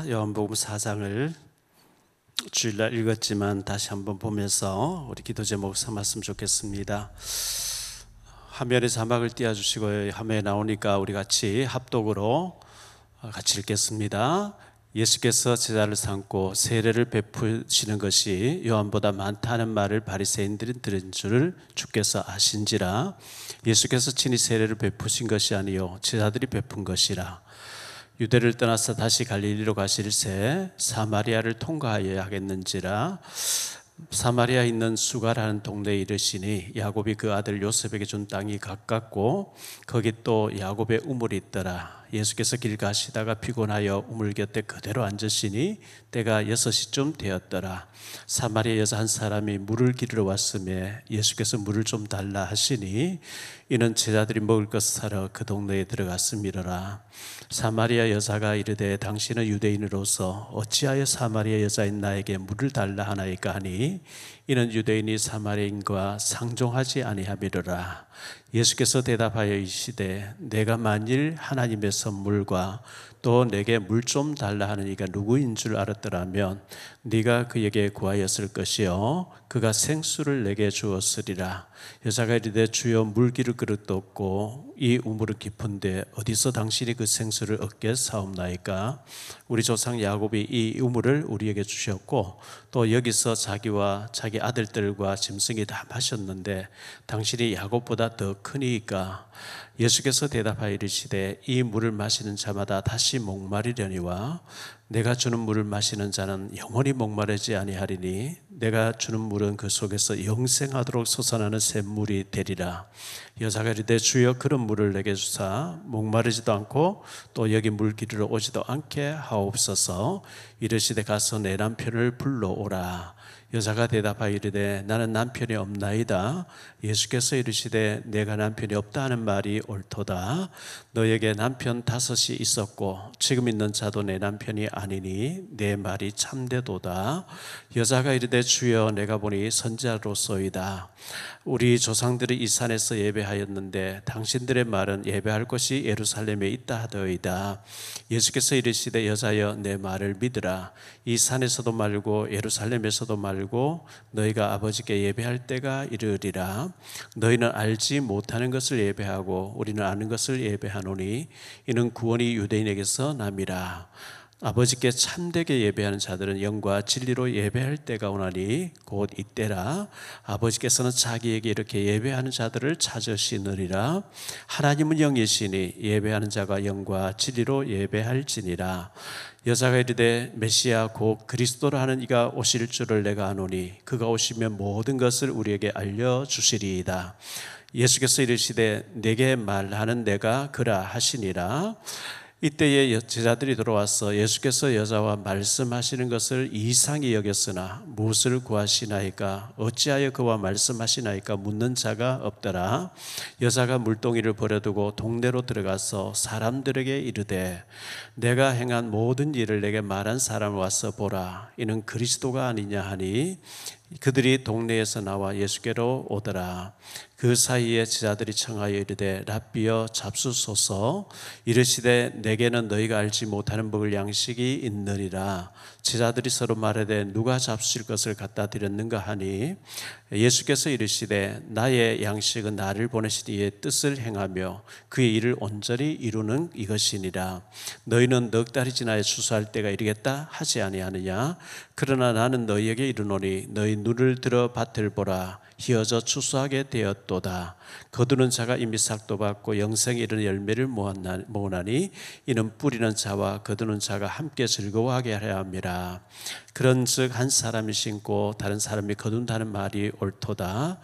요한복음 4장을 주일날 읽었지만 다시 한번 보면서 우리 기도 제목 삼았으면 좋겠습니다. 화면에 자막을 띄워주시고 화면에 나오니까 우리 같이 합독으로 같이 읽겠습니다. 예수께서 제자를 삼고 세례를 베푸시는 것이 요한보다 많다는 말을 바리새인들이 들은 줄을 주께서 아신지라. 예수께서 친히 세례를 베푸신 것이 아니요 제자들이 베푼 것이라. 유대를 떠나서 다시 갈릴리로 가실새 사마리아를 통과하여야 하겠는지라. 사마리아에 있는 수가라는 동네에 이르시니 야곱이 그 아들 요셉에게 준 땅이 가깝고 거기 또 야곱의 우물이 있더라. 예수께서 길 가시다가 피곤하여 우물 곁에 그대로 앉으시니 때가 6시쯤 되었더라. 사마리아 여자 한 사람이 물을 기르러 왔으며 예수께서 물을 좀 달라 하시니 이는 제자들이 먹을 것을 사러 그 동네에 들어갔음이로라. 사마리아 여자가 이르되 당신은 유대인으로서 어찌하여 사마리아 여자인 나에게 물을 달라 하나이까 하니 이는 유대인이 사마리아인과 상종하지 아니함이로라. 예수께서 대답하여 이르시되 내가 만일 하나님의 선물과 또 내게 물 좀 달라 하는 이가 누구인 줄 알았더라면 네가 그에게 구하였을 것이요 그가 생수를 내게 주었으리라. 여자가 이르되 주여 물 기를 그릇도 없고 이 우물은 깊은데 어디서 당신이 그 생수를 얻게 사옵나이까? 우리 조상 야곱이 이 우물을 우리에게 주셨고 또 여기서 자기와 자기 아들들과 짐승이 다 마셨는데 당신이 야곱보다 더 크니까? 예수께서 대답하여 이르시되 이 물을 마시는 자마다 다시 목마르려니와 내가 주는 물을 마시는 자는 영원히 목마르지 아니하리니 내가 주는 물은 그 속에서 영생하도록 솟아나는 샘물이 되리라. 여자가 이르되 주여 그런 물을 내게 주사 목마르지도 않고 또 여기 물 기르러 오지도 않게 하옵소서. 이르시되 가서 내 남편을 불러오라. 여자가 대답하여 이르되 나는 남편이 없나이다. 예수께서 이르시되 내가 남편이 없다 하는 말이 옳도다. 너에게 남편 5이 있었고 지금 있는 자도 내 남편이 아니니 내 말이 참되도다. 여자가 이르되 주여 내가 보니 선지자로소이다. 우리 조상들이 이 산에서 예배하였는데 당신들의 말은 예배할 곳이 예루살렘에 있다 하더이다. 예수께서 이르시되 여자여 내 말을 믿으라. 이 산에서도 말고 예루살렘에서도 말고 너희가 아버지께 예배할 때가 이르리라. 너희는 알지 못하는 것을 예배하고 우리는 아는 것을 예배하노니 이는 구원이 유대인에게서 남이라. 아버지께 참되게 예배하는 자들은 영과 진리로 예배할 때가 오나니 곧 이때라. 아버지께서는 자기에게 이렇게 예배하는 자들을 찾으시느니라. 하나님은 영이시니 예배하는 자가 영과 진리로 예배할지니라. 여자가 이르되 메시아 곧 그리스도라 하는 이가 오실 줄을 내가 아노니 그가 오시면 모든 것을 우리에게 알려주시리이다. 예수께서 이르시되 내게 말하는 내가 그라 하시니라. 이때에 제자들이 돌아와서 예수께서 여자와 말씀하시는 것을 이상히 여겼으나 무엇을 구하시나이까 어찌하여 그와 말씀하시나이까 묻는 자가 없더라. 여자가 물동이를 버려두고 동네로 들어가서 사람들에게 이르되 내가 행한 모든 일을 내게 말한 사람을 와서 보라. 이는 그리스도가 아니냐 하니 그들이 동네에서 나와 예수께로 오더라. 그 사이에 제자들이 청하여 이르되 랍비여 잡수소서. 이르시되 내게는 너희가 알지 못하는 먹을 양식이 있느니라. 제자들이 서로 말하되 누가 잡수실 것을 갖다 드렸는가 하니 예수께서 이르시되 나의 양식은 나를 보내신 이의 뜻을 행하며 그의 일을 온전히 이루는 이것이니라. 너희는 넉 달이 지나야 추수할 때가 이르겠다 하지 아니하느냐? 그러나 나는 너희에게 이르노니 너희 눈을 들어 밭을 보라. 희어져 추수하게 되었도다. 거두는 자가 이미 삭도 받고 영생에 이르는 열매를 모으나니 이는 뿌리는 자와 거두는 자가 함께 즐거워하게 하려 함이라. 그런즉 한 사람이 심고 다른 사람이 거둔다는 말이 옳도다.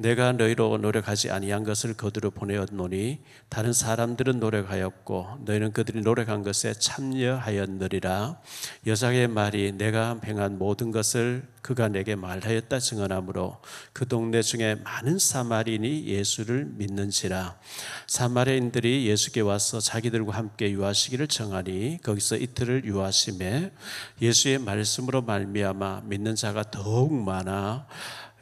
내가 너희로 노력하지 아니한 것을 거두러 보내었노니 다른 사람들은 노력하였고 너희는 그들이 노력한 것에 참여하였느리라. 여자의 말이 내가 행한 모든 것을 그가 내게 말하였다 증언하므로 그 동네 중에 많은 사마리인이 예수를 믿는지라. 사마리아인들이 예수께 와서 자기들과 함께 유하시기를 청하니 거기서 이틀을 유하심에 예수의 말씀으로 말미암아 믿는 자가 더욱 많아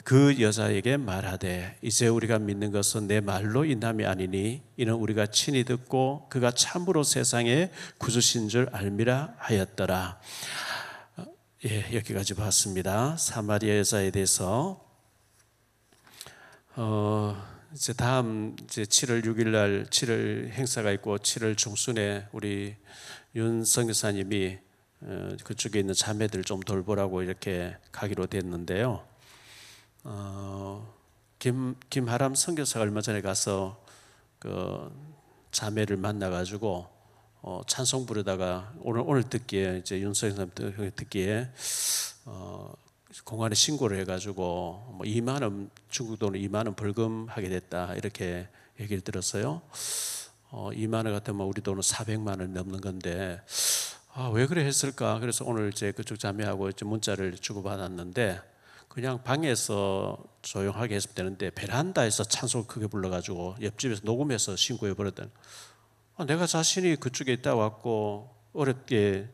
그 여자에게 말하되 이제 우리가 믿는 것은 내 말로 인함이 아니니 이는 우리가 친히 듣고 그가 참으로 세상의 구주신 줄 알미라 하였더라. 예, 여기까지 봤습니다. 사마리아 여자에 대해서 이제 다음 이제 7월 6일 날 7월 행사가 있고 7월 중순에 우리 윤 선교사님이 그쪽에 있는 자매들 좀 돌보라고 이렇게 가기로 됐는데요. 김하람 선교사가 얼마 전에 가서 그 자매를 만나가지고 찬송 부르다가 오늘 듣기에 이제 윤 선교사님 듣기에 공안에 신고를 해가지고 뭐 2만 원 중국 돈으로 2만 원 벌금하게 됐다 이렇게 얘기를 들었어요. 2만 원 같으면 우리 돈은 400만 원 넘는 건데 왜 그래 했을까? 그래서 오늘 이제 그쪽 자매하고 이제 문자를 주고 받았는데 그냥 방에서 조용하게 했으면 되는데 베란다에서 찬송 크게 불러가지고 옆집에서 녹음해서 신고해 버렸던. 내가 자신이 그쪽에 있다 왔고 어렵게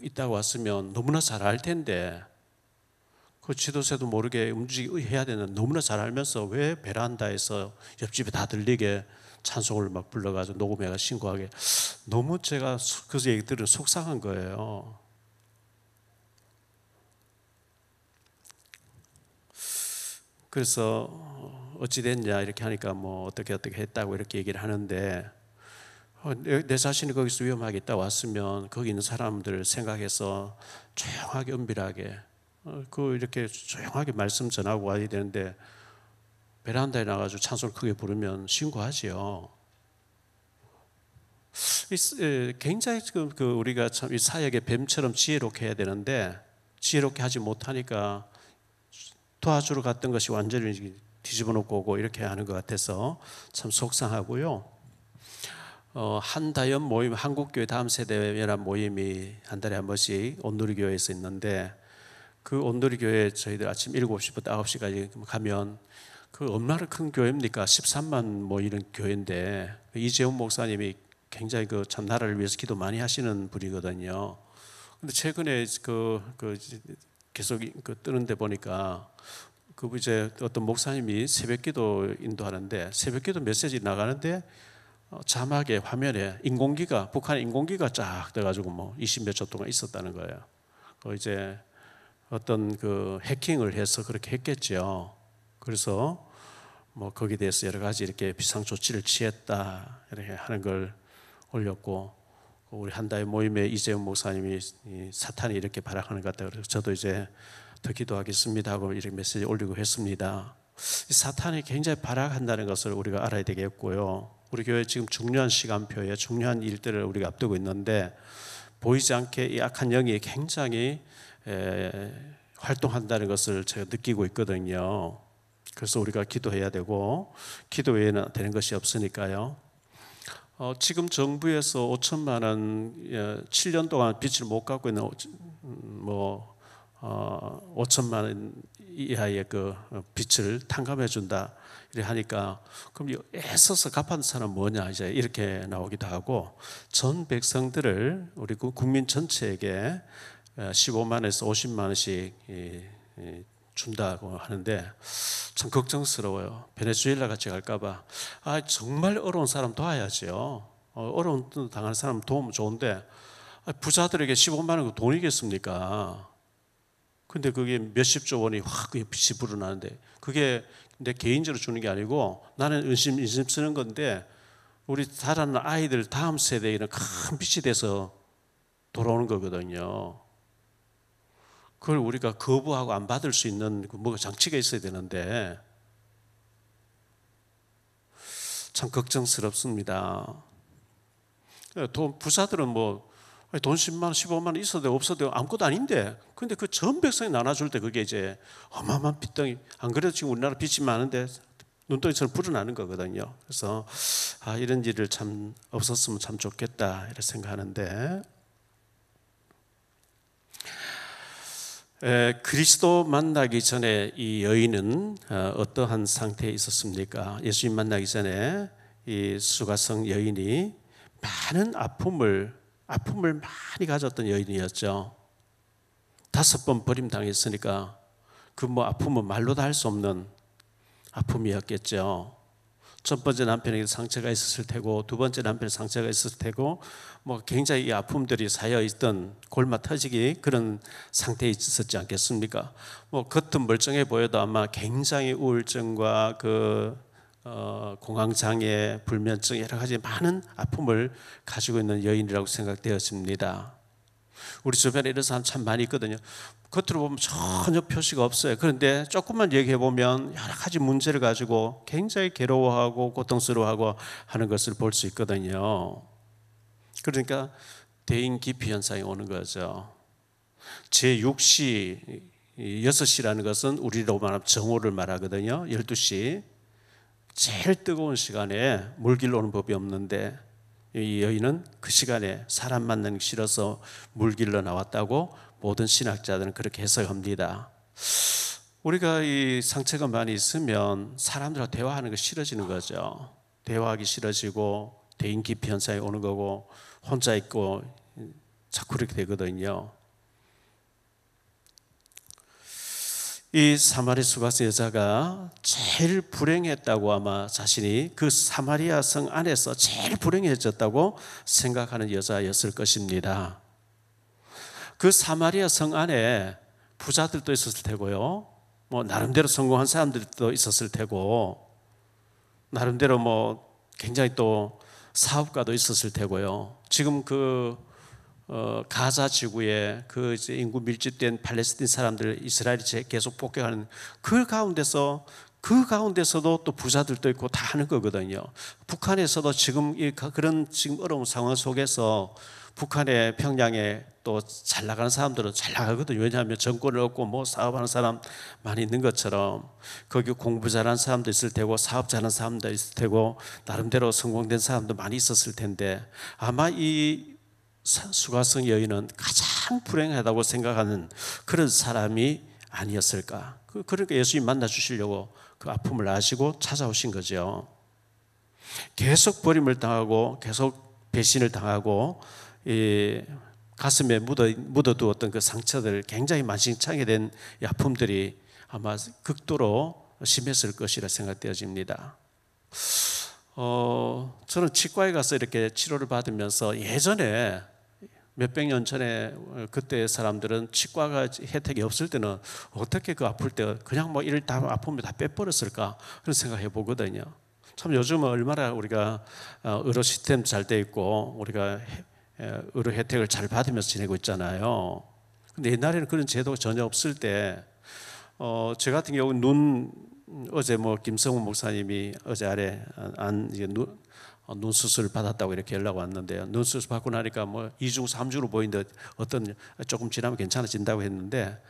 있다 왔으면 너무나 잘 알 텐데. 그 지도새도 모르게 움직여야 되는 너무나 잘 알면서 왜 베란다에서 옆집에 다 들리게 찬송을 막 불러가지고 녹음해가 신고하게. 너무 제가 그 얘기 들은 속상한 거예요. 그래서 어찌 됐냐 이렇게 하니까 뭐 어떻게 했다고 이렇게 얘기를 하는데 내 자신이 거기서 위험하게 있다 왔으면 거기 있는 사람들을 생각해서 조용하게 은밀하게 이렇게 조용하게 말씀 전하고 와야 되는데 베란다에 나가지고 찬송을 크게 부르면 신고하지요. 굉장히 우리가 참 이 사역의 뱀처럼 지혜롭게 해야 되는데 지혜롭게 하지 못하니까 도와주러 갔던 것이 완전히 뒤집어 놓고 오고 이렇게 하는 것 같아서 참 속상하고요. 한다연 모임, 한국교회 다음 세대 연합 모임이 한 달에 한 번씩 온누리교회에서 있는데 그 온누리교회 저희들 아침 7시부터 9시까지 가면 그 얼마나 큰 교회입니까? 13만 모이는 교회인데 이재훈 목사님이 굉장히 참 나라를 위해서 기도 많이 하시는 분이거든요. 근데 최근에 계속 뜨는데 보니까 이제 어떤 목사님이 새벽기도 인도하는데 새벽기도 메시지 나가는데 자막에 화면에 북한의 인공기가 쫙 떠가지고 뭐 20몇 초 동안 있었다는 거예요. 이제 어떤 해킹을 해서 그렇게 했겠죠. 그래서 뭐 거기에 대해서 여러 가지 이렇게 비상 조치를 취했다 이렇게 하는 걸 올렸고 우리 한다의 모임에 이재훈 목사님이 사탄이 이렇게 발악하는 것 같다. 그래서 저도 이제 더 기도하겠습니다 하고 이렇게 메시지 올리고 했습니다. 사탄이 굉장히 발악한다는 것을 우리가 알아야 되겠고요. 우리 교회 지금 중요한 시간표에 중요한 일들을 우리가 앞두고 있는데 보이지 않게 이 악한 영이 굉장히 활동한다는 것을 제가 느끼고 있거든요. 그래서 우리가 기도해야 되고 기도 외에는 되는 것이 없으니까요. 지금 정부에서 5천만 원 7년 동안 빚을 못 갚고 있는 5천만 원 이하의 빚을 탕감해 준다 이렇게 하니까 그럼 애써서 갚은 사람 뭐냐 이제 이렇게 나오기도 하고 전 백성들을 우리 국민 전체에게 15만에서 50만 원씩 준다고 하는데 참 걱정스러워요. 베네수엘라 같이 갈까봐. 정말 어려운 사람 도와야죠. 어려운 당하는 사람 도우면 좋은데 부자들에게 15만 원 돈이겠습니까? 근데 그게 몇십조 원이 확 빚이 불어나는데 그게 내 개인적으로 주는 게 아니고 나는 인심 쓰는 건데 우리 자라는 아이들 다음 세대에는 큰 빚이 돼서 돌아오는 거거든요. 그걸 우리가 거부하고 안 받을 수 있는 뭐가 장치가 있어야 되는데 참 걱정스럽습니다. 부자들은 돈 10만 원, 15만 원 있어도 없어도 아무것도 아닌데 근데 그 전 백성이 나눠줄 때 그게 이제 어마어마한 빚덩이. 안 그래도 지금 우리나라 빚이 많은데 눈덩이처럼 불어나는 거거든요. 그래서 이런 일을 참 없었으면 참 좋겠다 이렇게 생각하는데 그리스도 만나기 전에 이 여인은 어떠한 상태에 있었습니까? 예수님 만나기 전에 이 수가성 여인이 많은 아픔을 많이 가졌던 여인이었죠. 5번 버림당했으니까 그 뭐 아픔은 말로 다 할 수 없는 아픔이었겠죠. 첫 번째 남편에게 상처가 있었을 테고, 두 번째 남편에 상처가 있었을 테고, 뭐 굉장히 이 아픔들이 쌓여 있던 골마 터지기 그런 상태에 있었지 않겠습니까? 뭐 겉은 멀쩡해 보여도 아마 굉장히 우울증과 공황장애, 불면증 여러 가지 많은 아픔을 가지고 있는 여인이라고 생각되었습니다. 우리 주변에 이런 사람 참 많이 있거든요. 겉으로 보면 전혀 표시가 없어요. 그런데 조금만 얘기해 보면 여러 가지 문제를 가지고 굉장히 괴로워하고 고통스러워하고 하는 것을 볼 수 있거든요. 그러니까 대인 기피 현상이 오는 거죠. 제6시, 6시라는 것은 우리로 말하면 정오를 말하거든요. 12시. 제일 뜨거운 시간에 물길 오는 법이 없는데 이 여인은 그 시간에 사람 만나기 싫어서 물길로 나왔다고 모든 신학자들은 그렇게 해석합니다. 우리가 이 상처가 많이 있으면 사람들과 대화하는 게 싫어지는 거죠. 대화하기 싫어지고 대인 기피 현상이 오는 거고 혼자 있고 자꾸 그렇게 되거든요. 이 사마리 수가성 여자가 제일 불행했다고 아마 자신이 그 사마리아 성 안에서 제일 불행해졌다고 생각하는 여자였을 것입니다. 그 사마리아 성 안에 부자들도 있었을 테고요, 뭐 나름대로 성공한 사람들도 있었을 테고, 나름대로 뭐 굉장히 또 사업가도 있었을 테고요. 지금 가자 지구에 그 이제 인구 밀집된 팔레스틴 사람들 이스라엘이 계속 폭격하는 그 가운데서도 또 부자들도 있고 다 하는 거거든요. 북한에서도 지금 그런 지금 어려운 상황 속에서 북한의 평양에 또 잘 나가는 사람들은 잘 나가거든요. 왜냐하면 정권을 얻고 뭐 사업하는 사람 많이 있는 것처럼 거기 공부 잘하는 사람도 있을 테고 사업 잘하는 사람도 있을 테고 나름대로 성공된 사람도 많이 있었을 텐데, 아마 이 수가성 여인은 가장 불행하다고 생각하는 그런 사람이 아니었을까. 그러니까 예수님 만나 주시려고 그 아픔을 아시고 찾아오신 거죠. 계속 버림을 당하고 계속 배신을 당하고 가슴에 묻어두었던 그 상처들, 굉장히 만신창이 된 아픔들이 아마 극도로 심했을 것이라 생각되어집니다. 저는 치과에 가서 이렇게 치료를 받으면서 예전에 몇백 년 전에 그때 사람들은 치과가 혜택이 없을 때는 어떻게 그 아플 때 그냥 뭐 이를 다 아프면 다 빼버렸을까 그런 생각해 보거든요. 참 요즘은 얼마나 우리가 의료 시스템 잘 돼 있고 우리가 의료 혜택을 잘 받으면서 지내고 있잖아요. 근데 옛날에는 그런 제도가 전혀 없을 때 저 같은 경우는 어제 뭐 김성훈 목사님이 어제 아래 눈 수술 받았다고 이렇게 연락 왔는데요. 눈 수술 받고 나니까 뭐 2중 3주로 보이는데 어떤 조금 지나면 괜찮아진다고 했는데,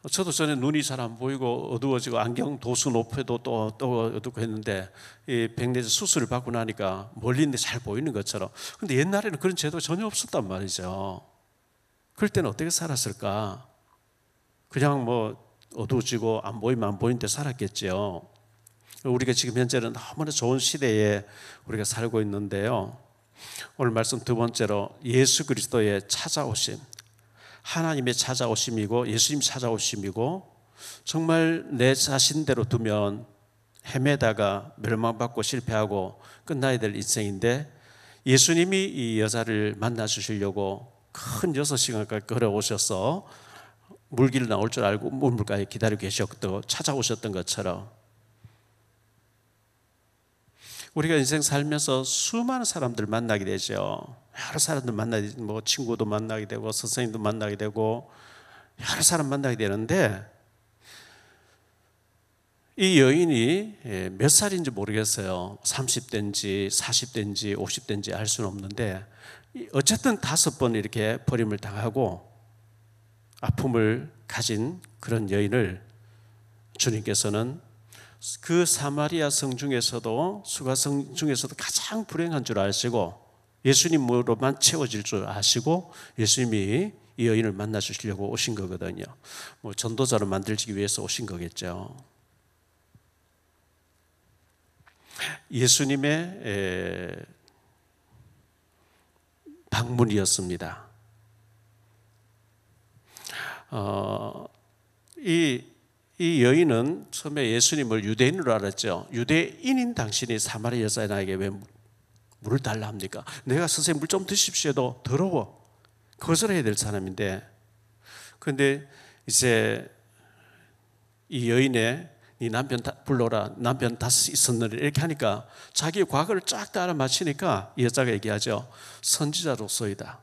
저도 전에 눈이 잘 안 보이고 어두워지고 안경 도수 높여도 또 어둡고 했는데 이 백내장 수술을 받고 나니까 멀리 있는데 잘 보이는 것처럼. 근데 옛날에는 그런 제도가 전혀 없었단 말이죠. 그럴 때는 어떻게 살았을까? 그냥 뭐 어두워지고 안 보이면 안 보이는데 살았겠죠. 우리가 지금 현재는 너무나 좋은 시대에 우리가 살고 있는데요. 오늘 말씀 두 번째로 예수 그리스도의 찾아오심, 하나님의 찾아오심이고 예수님 찾아오심이고, 정말 내 자신대로 두면 헤매다가 멸망받고 실패하고 끝나야 될 인생인데, 예수님이 이 여자를 만나 주시려고 큰 6시간까지 걸어오셔서 물길 나올 줄 알고 물가에 기다리고 계셨고 찾아오셨던 것처럼, 우리가 인생 살면서 수많은 사람들 만나게 되죠. 여러 사람들 만나게 되고, 뭐 친구도 만나게 되고 선생님도 만나게 되고 여러 사람 만나게 되는데, 이 여인이 몇 살인지 모르겠어요. 30대인지 40대인지 50대인지 알 수는 없는데, 어쨌든 5번 이렇게 버림을 당하고 아픔을 가진 그런 여인을 주님께서는 그 사마리아 성 중에서도 수가성 중에서도 가장 불행한 줄 아시고 예수님으로만 채워질 줄 아시고 예수님이 이 여인을 만나 주시려고 오신 거거든요. 뭐 전도자로 만들기 위해서 오신 거겠죠. 예수님의 방문이었습니다. 이 이 여인은 처음에 예수님을 유대인으로 알았죠. 유대인인 당신이 사마리아 여자에게 왜 물을 달라 합니까? 내가 선생님 물 좀 드십시오 해도 더러워. 거절해야 될 사람인데, 그런데 이제 이 여인의 네 남편 불러라, 남편 다섯 있었느니 이렇게 하니까 자기의 과거를 쫙 다 알아맞히니까 이 여자가 얘기하죠. 선지자로서이다.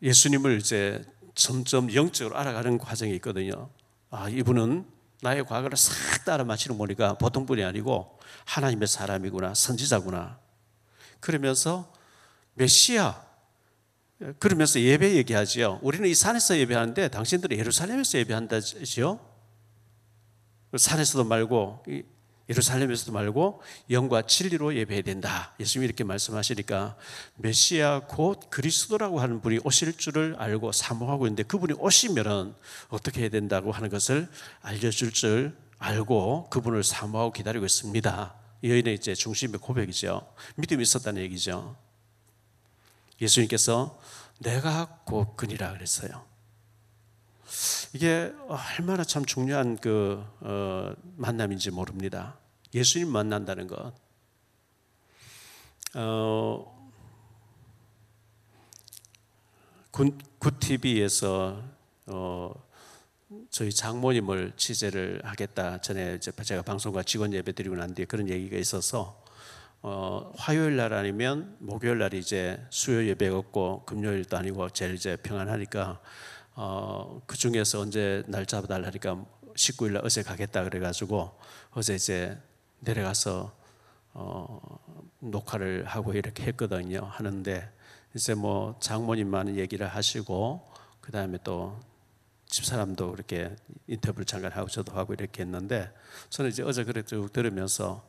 예수님을 이제 점점 영적으로 알아가는 과정이 있거든요. 아, 이분은 나의 과거를 싹 다 알아맞히는 보니까 보통 분이 아니고 하나님의 사람이구나, 선지자구나. 그러면서 메시아, 그러면서 예배 얘기하지요. 우리는 이 산에서 예배하는데 당신들은 예루살렘에서 예배한다지요. 산에서도 말고 예루살렘에서도 말고 영과 진리로 예배해야 된다. 예수님이 이렇게 말씀하시니까 메시아 곧 그리스도라고 하는 분이 오실 줄을 알고 사모하고 있는데, 그분이 오시면은 어떻게 해야 된다고 하는 것을 알려줄 줄 알고 그분을 사모하고 기다리고 있습니다. 이 여인의 이제 중심의 고백이죠. 믿음이 있었다는 얘기죠. 예수님께서 내가 곧 그니라 그랬어요. 이게 얼마나 참 중요한 만남인지 모릅니다. 예수님 만난다는 것. 굿TV에서 저희 장모님을 취재를 하겠다. 전에 제가 방송과 직원 예배 드리고 난 뒤에 그런 얘기가 있어서 화요일 날 아니면 목요일 날이 이제 수요 예배가 없고 금요일도 아니고 제일 이제 평안하니까 그 중에서 언제 날 잡아달라니까 19일 날 어제 가겠다 그래가지고 어제 이제 내려가서 녹화를 하고 이렇게 했거든요. 하는데 이제 뭐 장모님만 얘기를 하시고 그 다음에 또 집사람도 그렇게 인터뷰를 잠깐 하고 저도 하고 이렇게 했는데, 저는 이제 어제 그렇게 쭉 들으면서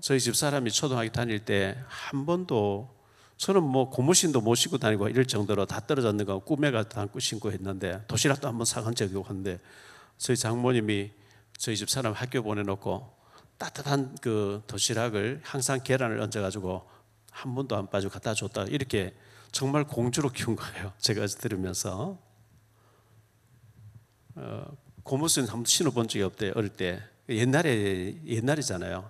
저희 집사람이 초등학교 다닐 때 한 번도, 저는 뭐 고무신도 못 신고 다니고 이럴 정도로 다 떨어졌는 거 꿈에 가도 안고 신고 했는데 도시락도 한번 사간 적이 없는데, 저희 장모님이 저희 집사람 학교 보내놓고 따뜻한 그 도시락을 항상 계란을 얹어가지고 한 번도 안 빠지고 갖다 줬다, 이렇게 정말 공주로 키운 거예요. 제가 어제 들으면서 고무신 한 번도 신어본 적이 없대요. 어릴 때. 옛날이잖아요.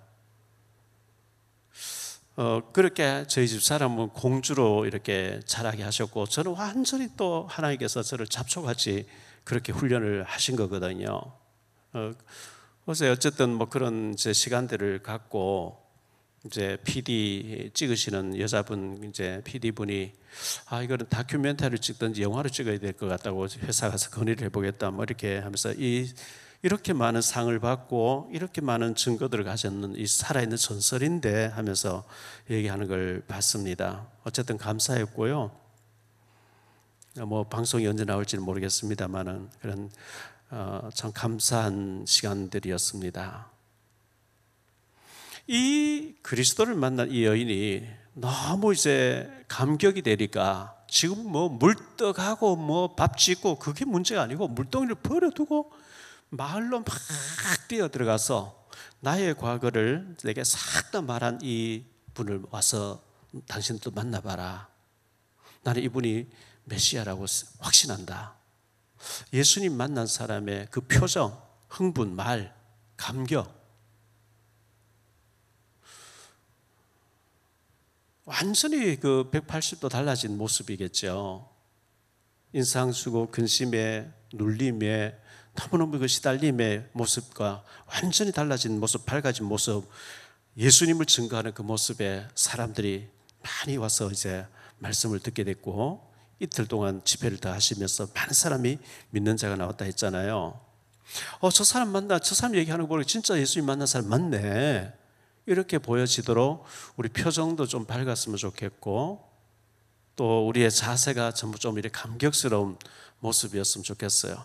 그렇게 저희 집 사람은 공주로 이렇게 자라게 하셨고, 저는 완전히 또 하나님께서 저를 잡초같이 그렇게 훈련을 하신 거거든요. 어제 어쨌든 뭐 그런 제 시간들을 갖고 이제 PD 찍으시는 여자분, 이제 PD 분이 이거는 다큐멘터리를 찍든지 영화를 찍어야 될 것 같다고 회사 가서 건의를 해보겠다 뭐 이렇게 하면서 이렇게 많은 상을 받고 이렇게 많은 증거들을 가졌는 이 살아있는 전설인데 하면서 얘기하는 걸 봤습니다. 어쨌든 감사했고요. 뭐 방송이 언제 나올지는 모르겠습니다만은 그런 참 감사한 시간들이었습니다. 이 그리스도를 만난 이 여인이 너무 이제 감격이 되니까 지금 뭐 물떡하고 뭐 밥 짓고 그게 문제가 아니고 물동이를 버려두고 마을로 막 뛰어 들어가서 나의 과거를 내게 싹 다 말한 이 분을 와서 당신도 만나봐라. 나는 이분이 메시아라고 확신한다. 예수님 만난 사람의 그 표정, 흥분, 말, 감격, 완전히 그 180도 달라진 모습이겠죠. 인상 쓰고 근심에 눌림에 너무너무 그 시달림의 모습과 완전히 달라진 모습, 밝아진 모습, 예수님을 증거하는 그 모습에 사람들이 많이 와서 이제 말씀을 듣게 됐고, 이틀 동안 집회를 다 하시면서 많은 사람이 믿는 자가 나왔다 했잖아요. 저 사람 얘기하는 거 보니까 진짜 예수님 만난 사람 맞네, 이렇게 보여지도록 우리 표정도 좀 밝았으면 좋겠고, 또 우리의 자세가 전부 좀 이렇게 감격스러운 모습이었으면 좋겠어요.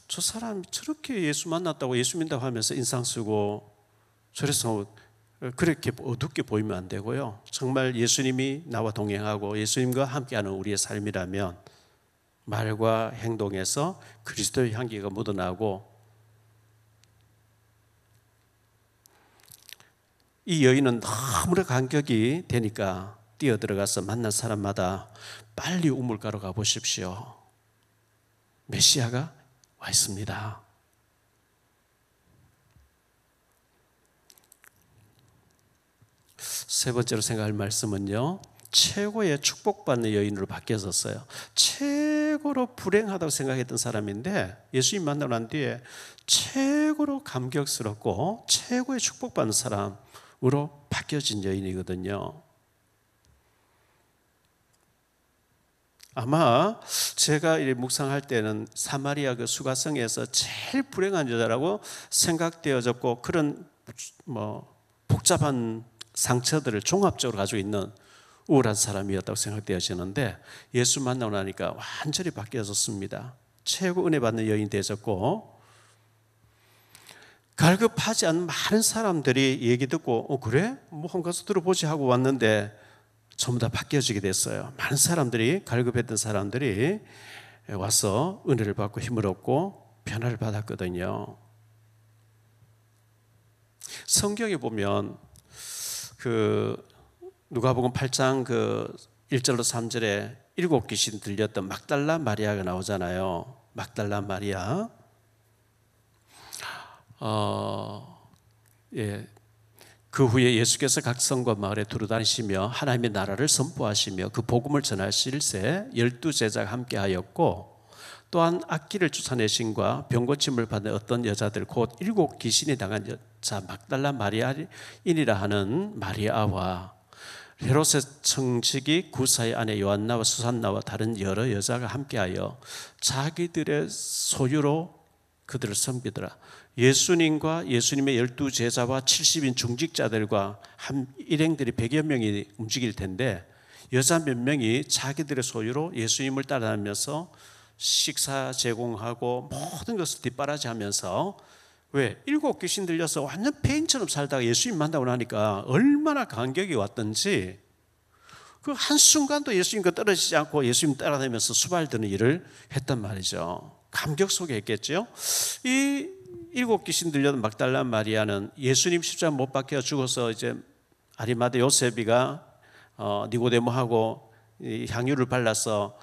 저 사람이 저렇게 예수 만났다고 예수 믿는다고 하면서 인상 쓰고 저래서 그렇게 어둡게 보이면 안 되고요. 정말 예수님이 나와 동행하고 예수님과 함께하는 우리의 삶이라면 말과 행동에서 그리스도의 향기가 묻어나고, 이 여인은 너무나 감격이 되니까 뛰어들어가서 만난 사람마다 빨리 우물가로 가보십시오. 메시아가 와 있습니다. 세 번째로 생각할 말씀은요, 최고의 축복받는 여인으로 바뀌어졌어요. 최고로 불행하다고 생각했던 사람인데 예수님 만나고 난 뒤에 최고로 감격스럽고 최고의 축복받는 사람으로 바뀌어진 여인이거든요. 아마 제가 묵상할 때는 사마리아 그 수가성에서 제일 불행한 여자라고 생각되어졌고, 그런 복잡한 상처들을 종합적으로 가지고 있는 우울한 사람이었다고 생각되어지는데, 예수 만나고 나니까 완전히 바뀌어졌습니다. 최고 은혜 받는 여인이 되었고, 갈급하지 않은 많은 사람들이 얘기 듣고 그래? 한번 가서 들어보지 하고 왔는데 전부 다 바뀌어지게 됐어요. 많은 사람들이, 갈급했던 사람들이 와서 은혜를 받고 힘을 얻고 변화를 받았거든요. 성경에 보면 누가복음 8장 1절로 3절에 7귀신 들렸던 막달라 마리아가 나오잖아요. 막달라 마리아. 그 후에 예수께서 각 성과 마을에 두루다니시며 하나님의 나라를 선포하시며 그 복음을 전하실새 12제자가 함께하였고, 또한 악기를 쫓아내신과 병고침을 받은 어떤 여자들 곧 7귀신이 당한 여자 막달라 마리아인이라 하는 마리아와 헤롯의 청지기 구사의 아내 요한나와 수산나와 다른 여러 여자가 함께하여 자기들의 소유로 그들을 섬기더라. 예수님과 예수님의 12제자와 70인 중직자들과 일행들이 100여 명이 움직일 텐데, 여자 몇 명이 자기들의 소유로 예수님을 따라다니면서 식사 제공하고 모든 것을 뒷바라지하면서, 왜? 7귀신 들려서 완전 폐인처럼 살다가 예수님 만나고 나니까 얼마나 감격이 왔던지, 그 한순간도 예수님과 떨어지지 않고 예수님 따라다니면서 수발드는 일을 했단 말이죠. 감격 속에 했겠죠. 이 7귀신 들려던 막달라 마리아는 예수님 십자가 못 박혀 죽어서 이제 아리마대 요셉이가 니고데모하고 향유를 발라서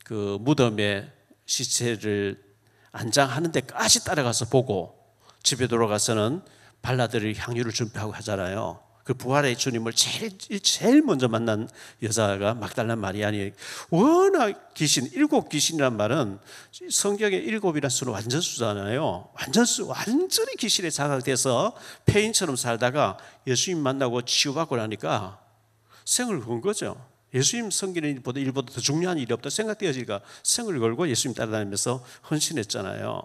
그 무덤에 시체를 안장하는 데까지 따라가서 보고 집에 돌아가서는 발라드릴 향유를 준비하고 하잖아요. 그 부활의 주님을 제일 먼저 만난 여자가 막달라 마리아니. 워낙 귀신, 7귀신이란 말은 성경의 7이라는 수는 완전수잖아요. 완전히 귀신에 자각돼서 폐인처럼 살다가 예수님 만나고 치유받고 나니까 생을 건 거죠. 예수님 섬기는 일보다 더 중요한 일이 없다 생각되어지니까 생을 걸고 예수님 따라다니면서 헌신했잖아요.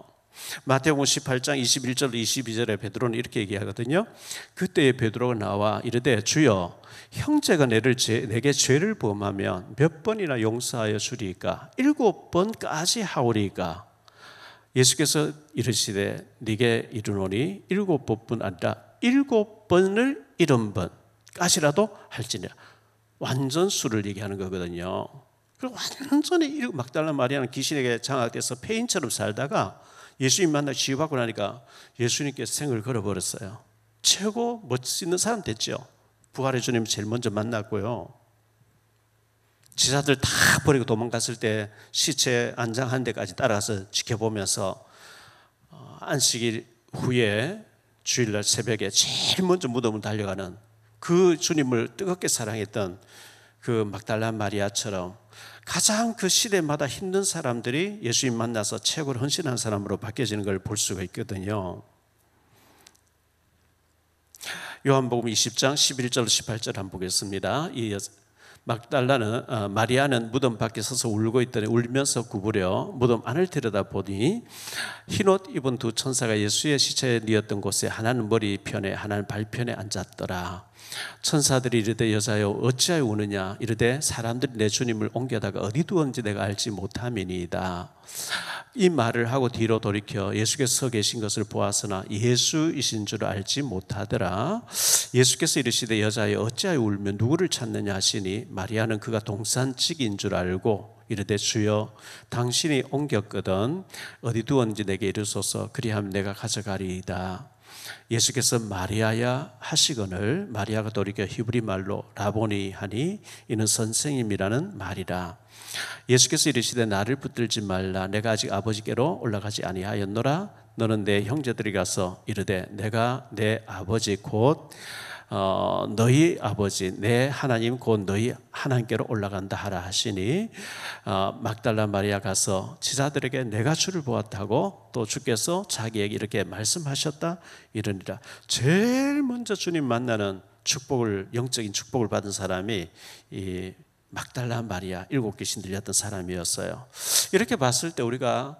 마태복음 18장 21절 22절에 베드로는 이렇게 얘기하거든요. 그때 베드로가 나와 이르되 주여, 형제가 내게 죄를 범하면 몇 번이나 용서하여 주리이까? 7번까지 하오리이까? 예수께서 이르시되 네게 이르노니 7번뿐 아니라 7번을 70번까지라도 할지니라. 완전수를 얘기하는 거거든요. 그리고 완전히 막달라 마리아는 귀신에게 장악돼서 폐인처럼 살다가 예수님 만나 치유받고 나니까 예수님께서 생을 걸어버렸어요. 최고 멋있는 사람 됐죠. 부활의 주님 제일 먼저 만났고요. 지사들 다 버리고 도망갔을 때 시체 안장한 데까지 따라가서 지켜보면서 안식일 후에 주일날 새벽에 제일 먼저 무덤을 달려가는 그 주님을 뜨겁게 사랑했던 그 막달라 마리아처럼 가장 그 시대마다 힘든 사람들이 예수님 만나서 최고로 헌신한 사람으로 바뀌어지는 걸 볼 수가 있거든요. 요한복음 20장 11절 18절 한번 보겠습니다. 이 마리아는 무덤 밖에 서서 울고 있더니 울면서 구부려 무덤 안을 들여다보니 흰옷 입은 두 천사가 예수의 시체에 뉘었던 곳에 하나는 머리편에 하나는 발편에 앉았더라. 천사들이 이르되 여자여 어찌하여 우느냐? 이르되 사람들이 내 주님을 옮겨다가 어디 두었는지 내가 알지 못함이니이다. 이 말을 하고 뒤로 돌이켜 예수께서 서 계신 것을 보았으나 예수이신 줄 알지 못하더라. 예수께서 이르시되 여자여 어찌하여 울며 누구를 찾느냐 하시니 마리아는 그가 동산직인 줄 알고 이르되 주여 당신이 옮겼거든 어디 두었는지 내게 이르소서 그리하면 내가 가져가리이다. 예수께서 마리아야 하시거늘 마리아가 돌이켜 히브리 말로 라보니 하니 이는 선생님이라는 말이라. 예수께서 이르시되 나를 붙들지 말라. 내가 아직 아버지께로 올라가지 아니하였노라. 너는 내 형제들이 가서 이르되 내가 내 아버지 곧 너희 아버지 내 하나님 곧 너희 하나님께로 올라간다 하라 하시니 막달라 마리아 가서 지사들에게 내가 주를 보았다고 또 주께서 자기에게 이렇게 말씀하셨다 이러니라. 제일 먼저 주님 만나는 축복을, 영적인 축복을 받은 사람이 이 막달라 마리아, 7 귀신 들렸던 사람이었어요. 이렇게 봤을 때 우리가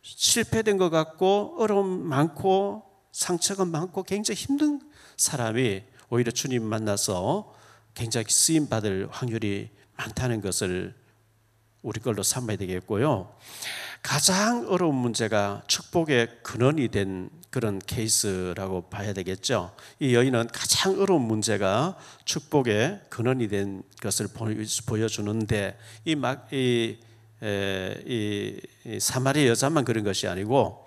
실패된 것 같고 어려움 많고 상처가 많고 굉장히 힘든 사람이 오히려 주님 만나서 굉장히 쓰임 받을 확률이 많다는 것을 우리 걸로 삼아야 되겠고요. 가장 어려운 문제가 축복의 근원이 된 그런 케이스라고 봐야 되겠죠. 이 여인은 가장 어려운 문제가 축복의 근원이 된 것을 보여주는데 이 사마리아 여자만 그런 것이 아니고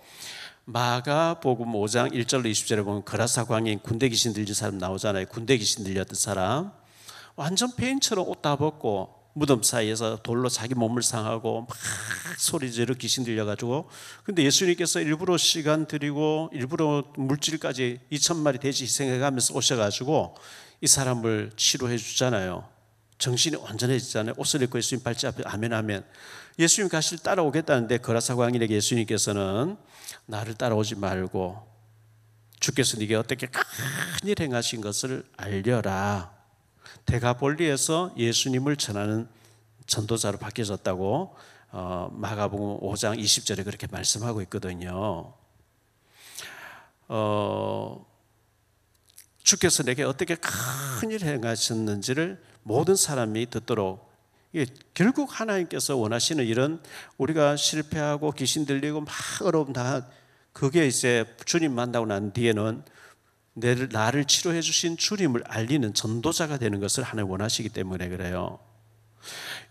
마가복음 5장 1절로 20절에 보면 거라사 광인 군대 귀신 들린 사람 나오잖아요. 군대 귀신 들렸던 사람 완전 페인처럼 옷 다 벗고 무덤 사이에서 돌로 자기 몸을 상하고 막 소리 지르 귀신 들려가지고, 근데 예수님께서 일부러 시간 들이고 일부러 물질까지 2,000마리 돼지 희생해가면서 오셔가지고 이 사람을 치료해 주잖아요. 정신이 완전해지잖아요. 옷을 입고 예수님 발치 앞에 아멘 아멘. 예수님 가실 따라오겠다는데 거라사 광인에게 예수님께서는 나를 따라오지 말고 주께서 네게 어떻게 큰일 행하신 것을 알려라. 데가볼리에서 예수님을 전하는 전도자로 바뀌어졌다고 마가복음 5장 20절에 그렇게 말씀하고 있거든요. 주께서 내게 어떻게 큰일 행하셨는지를 모든 사람이 듣도록, 결국 하나님께서 원하시는 일은 우리가 실패하고 귀신 들리고 막 어려움 다, 그게 이제 주님 만나고 난 뒤에는 나를 치료해 주신 주님을 알리는 전도자가 되는 것을 하나님 원하시기 때문에 그래요.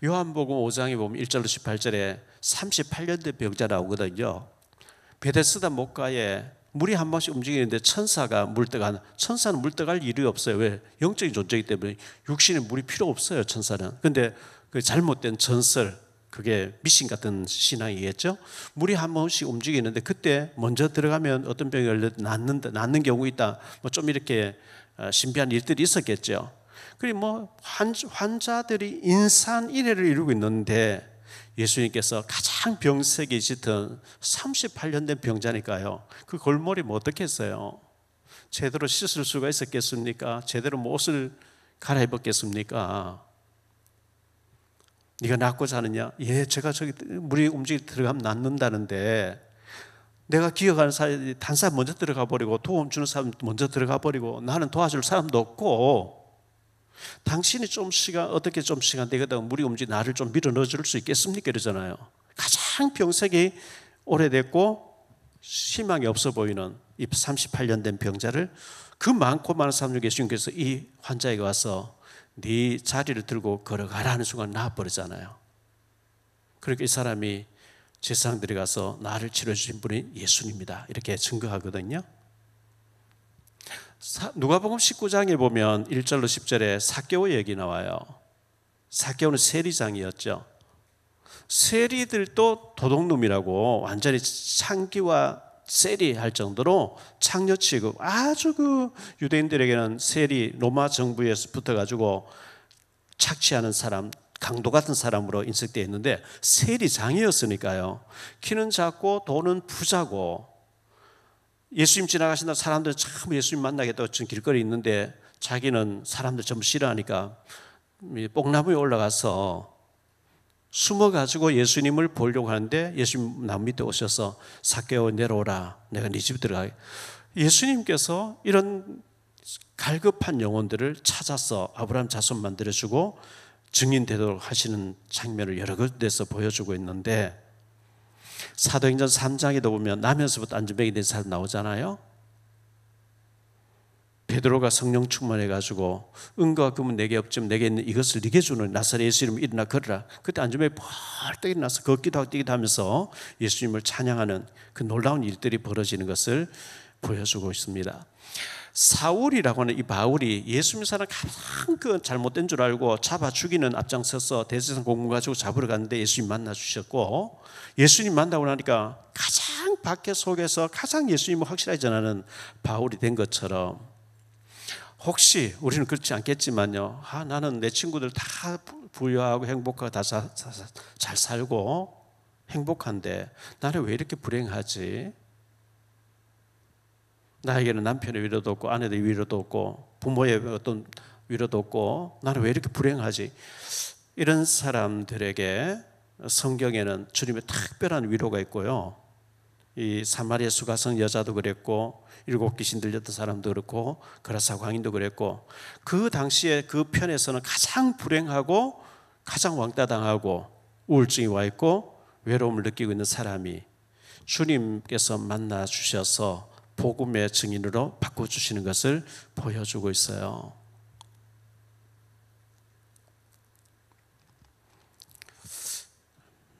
요한복음 5장에 보면 1절로 18절에 38년 된 병자 나오거든요. 베데스다 목가에 물이 한 번씩 움직이는데 천사는 물 떠갈 일이 없어요. 왜? 영적인 존재이기 때문에 육신에 물이 필요 없어요, 천사는. 근데 그 잘못된 전설, 그게 미신 같은 신앙이겠죠. 물이 한 번씩 움직이는데 그때 먼저 들어가면 어떤 병이 낫는 경우 있다. 뭐 좀 이렇게 신비한 일들이 있었겠죠. 그리고 뭐 환자들이 인산인해를 이루고 있는데 예수님께서 가장 병색이 짙은 38년 된 병자니까요. 그 골머리 뭐 어떻게 했어요? 제대로 씻을 수가 있었겠습니까? 제대로 뭐 옷을 갈아입었겠습니까? 네가 낫고 자느냐? 예, 제가 저기 물이 움직이 들어가면 낫는다는데 내가 기억하는 사람이 단 사람 먼저 들어가 버리고 도움 주는 사람 먼저 들어가 버리고 나는 도와줄 사람도 없고, 당신이 좀 시간 어떻게 좀 시간 되거든 물이 움직이 나를 좀 밀어 넣어줄 수 있겠습니까? 이러잖아요. 가장 병색이 오래됐고 희망이 없어 보이는 이 38년 된 병자를, 그 많고 많은 사람 중에 예수님께서 이 환자에게 와서 네 자리를 들고 걸어가라 하는 순간 나와버리잖아요. 그러니까 이 사람이 제사장들이 가서 나를 치료해 주신 분이 예수님이다 이렇게 증거하거든요. 누가복음 19장에 보면 1절로 10절에 삭개오 얘기 나와요. 삭개오는 세리장이었죠. 세리들도 도둑놈이라고 완전히 창기와 세리할 정도로 창녀 취급, 아주 그 유대인들에게는 세리, 로마 정부에서 붙어가지고 착취하는 사람, 강도 같은 사람으로 인식되어 있는데 세리장이었으니까요. 키는 작고 돈은 부자고, 예수님 지나가신다 사람들 참 예수님 만나겠다고 지금 길거리 있는데 자기는 사람들 전부 싫어하니까 뽕나무에 올라가서 숨어가지고 예수님을 보려고 하는데 예수님 나무 밑에 오셔서 삭개오 내려오라, 내가 네 집 들어가게. 예수님께서 이런 갈급한 영혼들을 찾아서 아브라함 자손 만들어주고 증인 되도록 하시는 장면을 여러 곳에서 보여주고 있는데, 사도행전 3장에도 보면 나면서부터 안전병이 된 사람 나오잖아요. 베드로가 성령 충만해가지고 은과 금은 내게 없지만 내게 있는 이것을 네게 주는 나사렛 예수 이름으로 일어나 걸으라. 그때 안전병이 벌떡 일어나서 걷기도 하고 뛰기도 하면서 예수님을 찬양하는 그 놀라운 일들이 벌어지는 것을 보여주고 있습니다. 사울이라고 하는 이 바울이 예수 믿는 사람 가장 그 잘못된 줄 알고 잡아 죽이는 앞장서서 대제사장 공문 가지고 잡으러 갔는데 예수님 만나 주셨고, 예수님 만나고 나니까 가장 밖에 속에서 가장 예수님을 확실하게 전하는 바울이 된 것처럼, 혹시 우리는 그렇지 않겠지만요, 나는 내 친구들 다 부유하고 행복하고 다 잘 살고 행복한데 나는 왜 이렇게 불행하지? 나에게는 남편의 위로도 없고 아내의 위로도 없고 부모의 어떤 위로도 없고 나는 왜 이렇게 불행하지? 이런 사람들에게 성경에는 주님의 특별한 위로가 있고요, 이 사마리아 수가성 여자도 그랬고 7 귀신 들렸던 사람도 그렇고 그라사 광인도 그랬고, 그 당시에 그 편에서는 가장 불행하고 가장 왕따당하고 우울증이 와 있고 외로움을 느끼고 있는 사람이 주님께서 만나 주셔서 복음의 증인으로 바꿔주시는 것을 보여주고 있어요.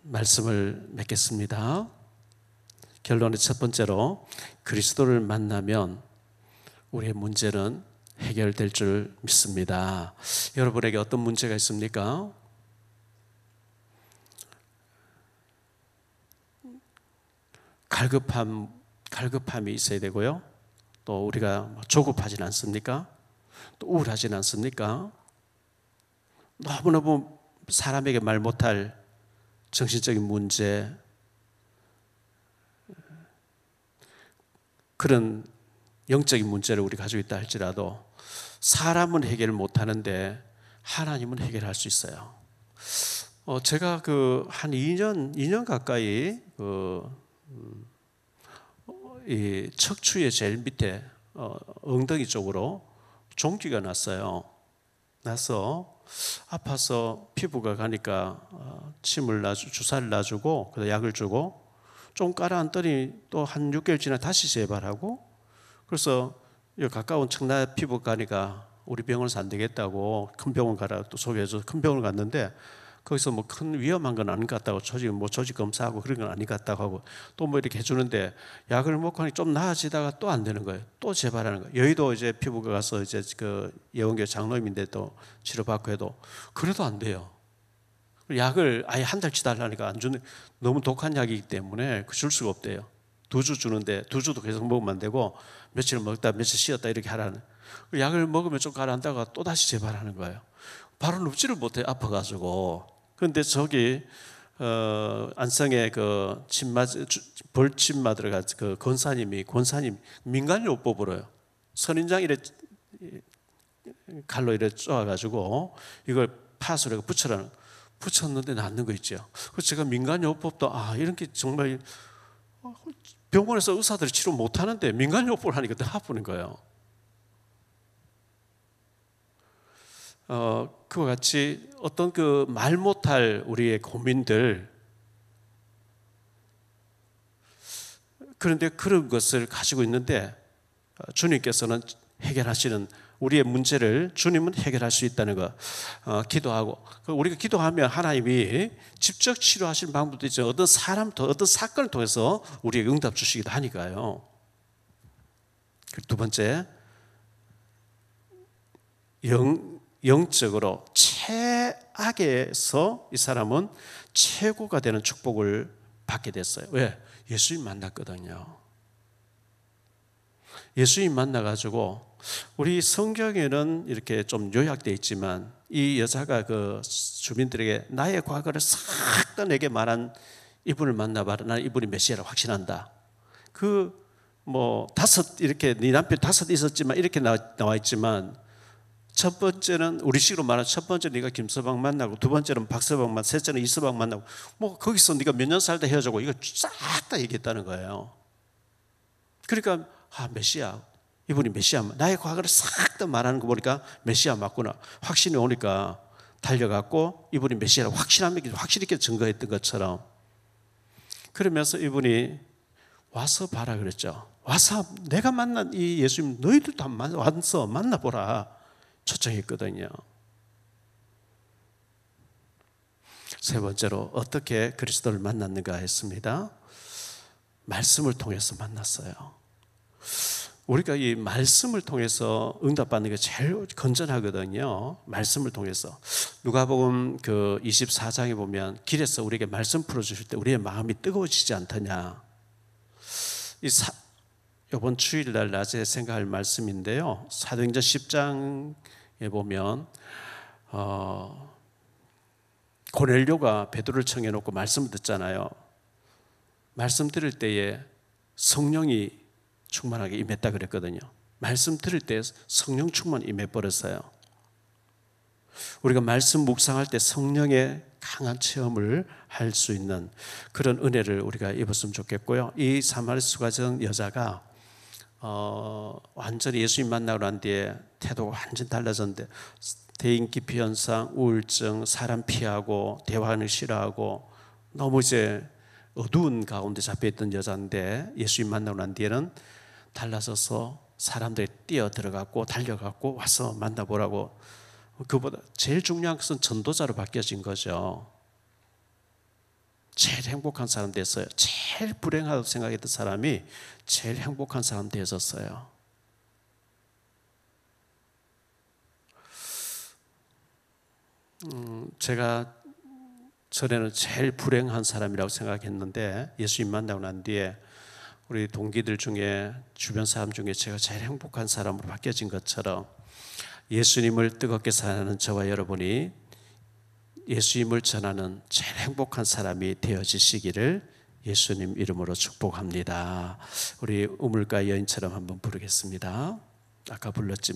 말씀을 맺겠습니다. 결론의 첫 번째로, 그리스도를 만나면 우리의 문제는 해결될 줄 믿습니다. 여러분에게 어떤 문제가 있습니까? 갈급함이 있어야 되고요, 또 우리가 조급하진 않습니까? 또 우울하진 않습니까? 너무너무 사람에게 말 못할 정신적인 문제, 그런 영적인 문제를 우리 가지고 있다 할지라도 사람은 해결을 못하는데 하나님은 해결할 수 있어요. 제가 한 2년 가까이 이 척추의 제일 밑에 엉덩이 쪽으로 종기가 났어요. 나서 아파서 피부가 가니까 주사를 놔주고 약을 주고 좀 가라앉더니 또 한 6개월 지나 다시 재발하고, 그래서 여기 가까운 청라 피부과 가니까 우리 병원에서 안 되겠다고 큰 병원 가라 또 소개해줘서 큰 병원 갔는데, 거기서 뭐 큰 위험한 건 아닌 것 같다고, 조직 검사하고 그런 건 아닌 것 같다고 하고 또 뭐 이렇게 해주는데, 약을 먹고 하니 좀 나아지다가 또 안 되는 거예요. 또 재발하는 거예요. 여의도 이제 피부과 가서 이제 예원교 장로님인데 또 치료받고 해도 그래도 안 돼요. 약을 아예 한 달치 달라니까 안 주는, 너무 독한 약이기 때문에 줄 수가 없대요. 2주 주는데 2주도 계속 먹으면 안 되고 며칠 먹다 며칠 쉬었다 이렇게 하라는. 약을 먹으면 좀 가라앉다가 또 다시 재발하는 거예요. 바로 눕지를 못해, 아파가지고. 그런데 저기 안성에 벌침 맞으러 간 권사님 민간요법으로요, 선인장 이래 칼로 이래 쪼아가지고 이걸 파수로 붙였는데 낫는 거 있죠. 그래서 제가 민간요법도 이런 게 정말 병원에서 의사들이 치료 못하는데 민간요법을 하니까 더 아프는 거예요. 그와 같이 어떤 말 못할 우리의 고민들, 그런데 그런 것을 가지고 있는데 주님께서는 해결하시는, 우리의 문제를 주님은 해결할 수 있다는 거 기도하고, 우리가 기도하면 하나님이 직접 치료하시는 방법도 있죠. 어떤 사건을 통해서 우리에게 응답 주시기도 하니까요. 두 번째, 영적으로 최악에서 이 사람은 최고가 되는 축복을 받게 됐어요. 왜? 예수님 만났거든요. 예수님 만나가지고, 우리 성경에는 이렇게 좀 요약되어 있지만 이 여자가 주민들에게 나의 과거를 싹 다 내게 말한 이분을 만나봐라, 나는 이분이 메시아라고 확신한다. 이렇게 네 남편 5 있었지만 이렇게 나와 있지만, 첫 번째는 우리식으로 말하면 첫 번째 네가 김서방 만나고, 두 번째는 박서방 만나고, 셋째는 이서방 만나고, 거기서 네가 몇 년 살다 헤어지고, 이거 싹 다 얘기했다는 거예요. 그러니까 메시아, 이분이 메시아, 나의 과거를 싹 다 말하는 거 보니까 메시아 맞구나 확신이 오니까 달려갔고, 이분이 메시아라고 확실히 있게 증거했던 것처럼. 그러면서 이분이 와서 봐라 그랬죠. 와서 내가 만난 이 예수님 너희들도 와서 만나보라 초청했거든요. 세 번째로 어떻게 그리스도를 만났는가 했습니다. 말씀을 통해서 만났어요. 우리가 이 말씀을 통해서 응답받는 게 제일 건전하거든요. 말씀을 통해서. 누가복음 그 24장에 보면 길에서 우리에게 말씀 풀어주실 때 우리의 마음이 뜨거워지지 않더냐. 이번 주일날 낮에 생각할 말씀인데요. 사도행전 10장에 보면 고넬료가 베드로를 청해놓고 말씀을 듣잖아요. 말씀 들을 때에 성령이 충만하게 임했다 그랬거든요. 말씀 들을 때 성령 충만 임해버렸어요. 우리가 말씀 묵상할 때 성령의 강한 체험을 할 수 있는 그런 은혜를 우리가 입었으면 좋겠고요. 이 사마리 수가정 여자가 완전히 예수님 만나고 난 뒤에 태도가 완전히 달라졌는데 대인기피 현상, 우울증, 사람 피하고 대화하는 싫어하고 너무 이제 어두운 가운데 잡혀있던 여자인데 예수님 만나고 난 뒤에는 달라져서 사람들이 뛰어 들어갔고 달려갔고 와서 만나보라고. 그보다 제일 중요한 것은 전도자로 바뀌어진 거죠. 제일 행복한 사람 됐어요. 제일 불행하다고 생각했던 사람이 제일 행복한 사람 되었어요. 제가 전에는 제일 불행한 사람이라고 생각했는데 예수님 만나고 난 뒤에 우리 동기들 중에 주변 사람 중에 제가 제일 행복한 사람으로 바뀌어진 것처럼 예수님을 뜨겁게 사랑하는 저와 여러분이 예수님을 전하는 제일 행복한 사람이 되어지시기를 예수님 이름으로 축복합니다. 우리 우물가 여인처럼 한번 부르겠습니다. 아까 불렀지만